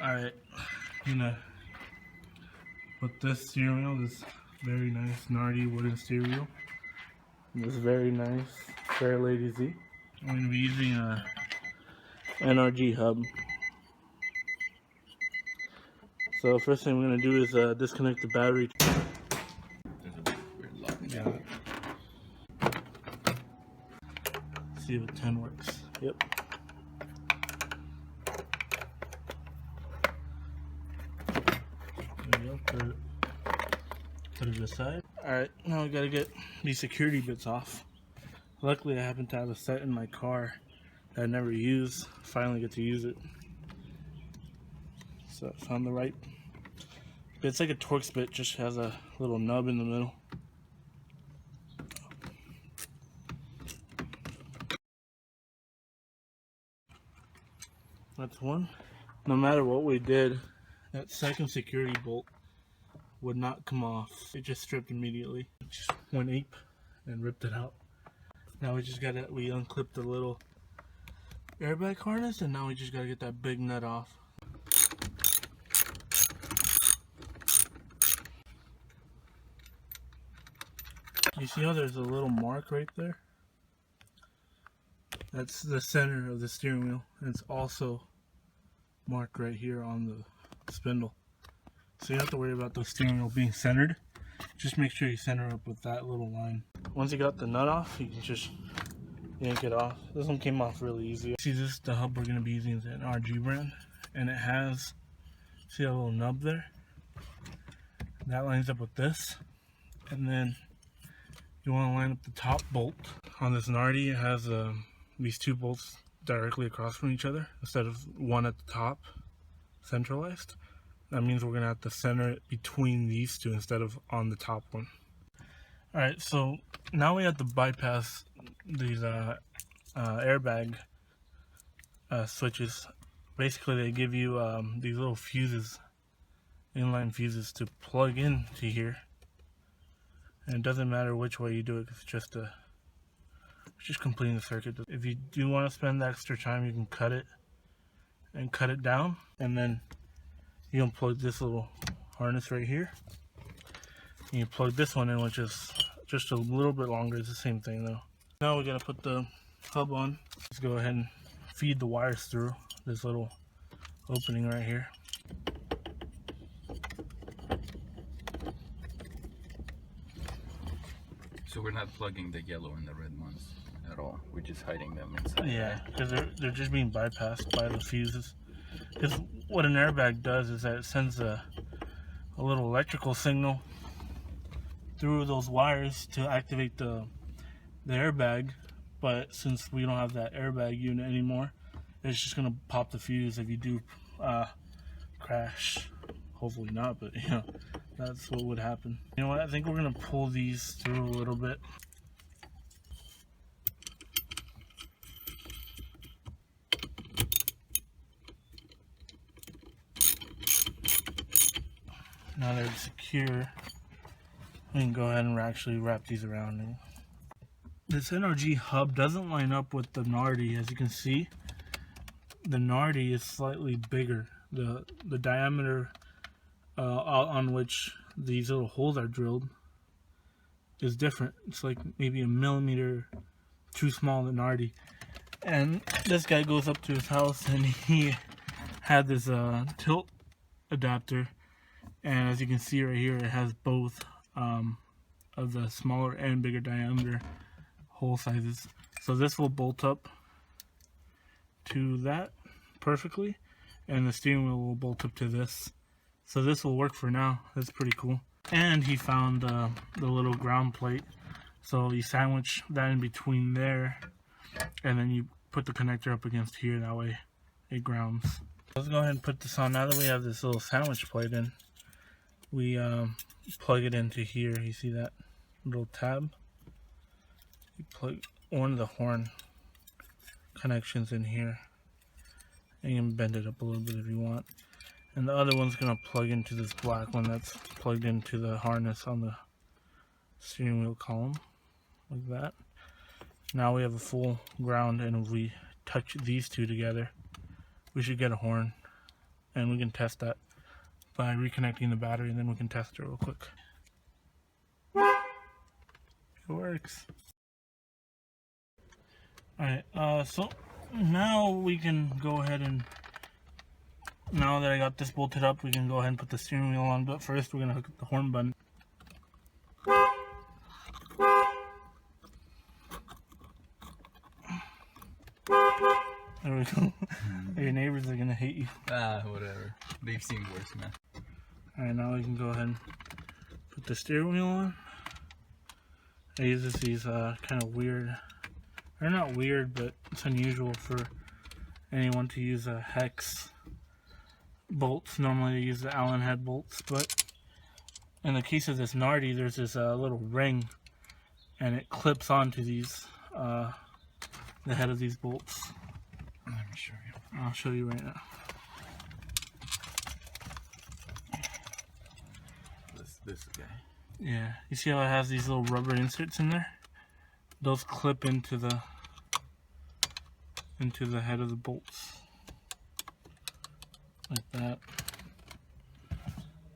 Alright, I'm gonna put this steering wheel, this very nice Nardi wooden steering wheel, this very nice Fair Lady Z. I'm gonna be using a NRG hub. So first thing we're gonna do is disconnect the battery. There's a weird lock. Yeah. See if 10 works. Yep. There you go. Put it aside. Alright, now we gotta get these security bits off. Luckily I happen to have a set in my car that I never use. Finally get to use it. So I found the right. It's like a Torx bit, just has a little nub in the middle. That's one. No matter what we did, that second security bolt would not come off. It just stripped immediately. It just went ape and ripped it out. Now we unclipped the little airbag harness, and now we just gotta get that big nut off. You see how there's a little mark right there? That's the center of the steering wheel, and it's also marked right here on the spindle. So you don't have to worry about the steering wheel being centered. Just make sure you center up with that little line. Once you got the nut off, you can just yank it off. This one came off really easy. See, this is the hub we're going to be using, is an NRG brand, and it has, see that little nub there? That lines up with this, and then you want to line up the top bolt. On this Nardi, it has these two bolts directly across from each other instead of one at the top centralized. That means we're going to have to center it between these two instead of on the top one. Alright, so now we have to bypass these airbag switches. Basically they give you these little fuses, inline fuses, to plug into here. And it doesn't matter which way you do it, it's just completing the circuit. If you do want to spend the extra time, you can cut it down, and then you unplug this little harness right here. And you plug this one in, which is just a little bit longer. It's the same thing though. Now we're gonna put the hub on. Let's go ahead and feed the wires through this little opening right here. So we're not plugging the yellow and the red ones at all. We're just hiding them inside. Yeah, because they're just being bypassed by the fuses. Because what an airbag does is that it sends a little electrical signal through those wires to activate the airbag. But since we don't have that airbag unit anymore, it's just gonna pop the fuse if you do crash. Hopefully not, but you know, that's what would happen. You know what, I think we're gonna pull these through a little bit. Now they're secure, we can go ahead and actually wrap these around. This NRG hub doesn't line up with the Nardi. As you can see, the Nardi is slightly bigger. The diameter on which these little holes are drilled is different. It's like maybe a millimeter too small than Nardi. And this guy goes up to his house and he had this tilt adapter, and as you can see right here, it has both of the smaller and bigger diameter hole sizes. So this will bolt up to that perfectly, and the steering wheel will bolt up to this. So this will work for now. That's pretty cool. And he found the little ground plate, so you sandwich that in between there, and then you put the connector up against here. That way it grounds. Let's go ahead and put this on. Now that we have this little sandwich plate in, we plug it into here. You see that little tab? You plug one of the horn connections in here, and you can bend it up a little bit if you want. And the other one's gonna plug into this black one that's plugged into the harness on the steering wheel column, like that. Now we have a full ground, and if we touch these two together, we should get a horn. and we can test that by reconnecting the battery, and then we can test it real quick. It works. Alright, so now we can go ahead and, now that I got this bolted up, we can go ahead and put the steering wheel on, but first we're going to hook up the horn button. There we go. Your neighbors are going to hate you. Ah, whatever. They've seen worse, man. Alright, now we can go ahead and put the steering wheel on. I use these kind of weird, they're not weird, but it's unusual for anyone to use a hex bolts. Normally they use the Allen head bolts, but in the case of this Nardi, there's this little ring, and it clips onto these, the head of these bolts. Let me show you. I'll show you right now. This guy. Yeah, you see how it has these little rubber inserts in there? Those clip into the head of the bolts. Like that.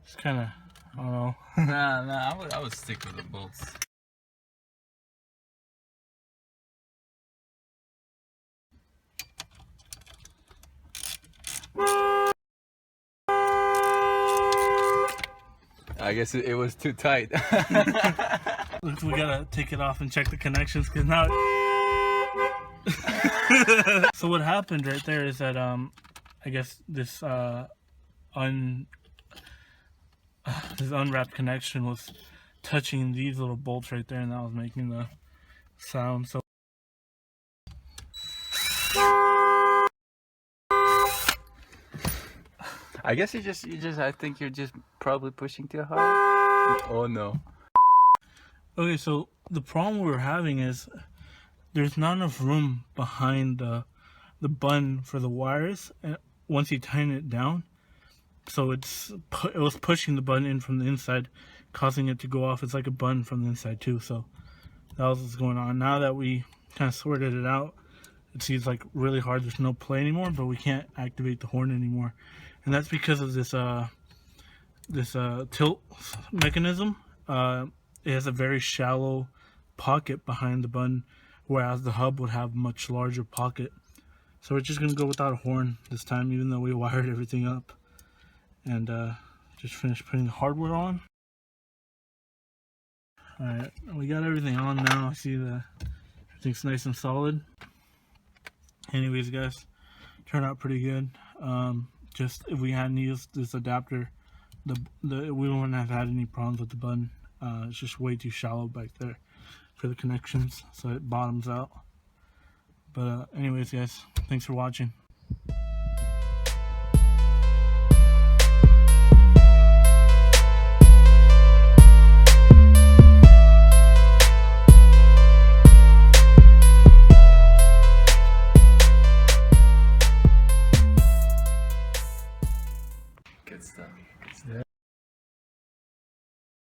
It's kind of, I don't know. Nah, I would stick with the bolts. I guess it was too tight. We gotta take it off and check the connections, because now so what happened right there is that I guess this unwrapped connection was touching these little bolts right there, and that was making the sound. So I guess I think you're just probably pushing too hard. Oh no. okay, so the problem we're having is there's not enough room behind the button for the wires, and once you tighten it down, so it was pushing the button in from the inside, causing it to go off. It's like a button from the inside too. So that was what's going on. Now that we kind of sorted it out, it seems like really hard. There's no play anymore, but we can't activate the horn anymore, and that's because of this tilt mechanism. It has a very shallow pocket behind the button, whereas the hub would have much larger pocket. So we're just gonna go without a horn this time, even though we wired everything up, and just finished putting the hardware on. Alright, we got everything on now. I see that everything's nice and solid. Anyways, guys, turned out pretty good. Just if we hadn't used this adapter, we wouldn't have had any problems with the button. It's just way too shallow back there for the connections, so it bottoms out. But anyways, guys, thanks for watching.